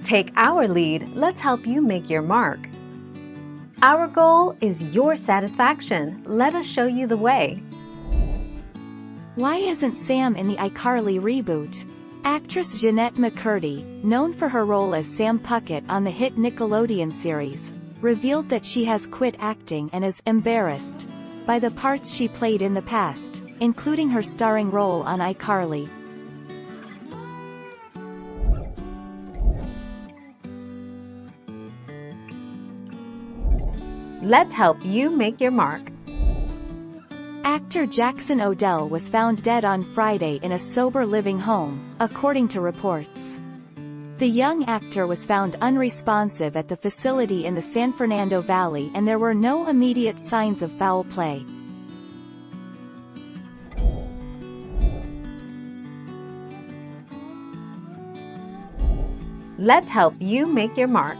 Take our lead, let's help you make your mark. Our goal is your satisfaction. Let us show you the way. Why isn't Sam in the iCarly reboot? Actress Jeanette McCurdy, known for her role as Sam Puckett on the hit Nickelodeon series, revealed that she has quit acting and is embarrassed by the parts she played in the past, including her starring role on iCarly. Let's help you make your mark. Actor Jackson Odell was found dead on Friday in a sober living home, according to reports. The young actor was found unresponsive at the facility in the San Fernando Valley and there were no immediate signs of foul play. Let's help you make your mark.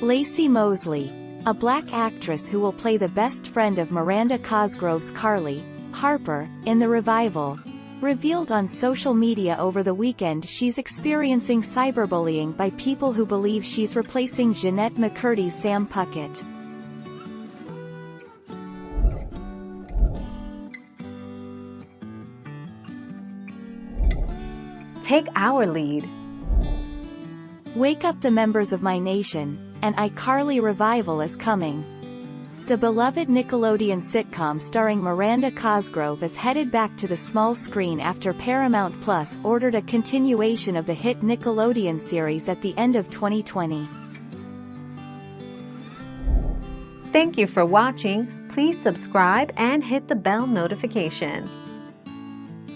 Lacey Mosley, a black actress who will play the best friend of Miranda Cosgrove's Carly, Harper, in the revival, revealed on social media over the weekend she's experiencing cyberbullying by people who believe she's replacing Jeanette McCurdy's Sam Puckett. Take our lead. Wake up the members of my nation, an iCarly revival is coming. The beloved Nickelodeon sitcom starring Miranda Cosgrove is headed back to the small screen after Paramount Plus ordered a continuation of the hit Nickelodeon series at the end of 2020. Thank you for watching. Please subscribe and hit the bell notification.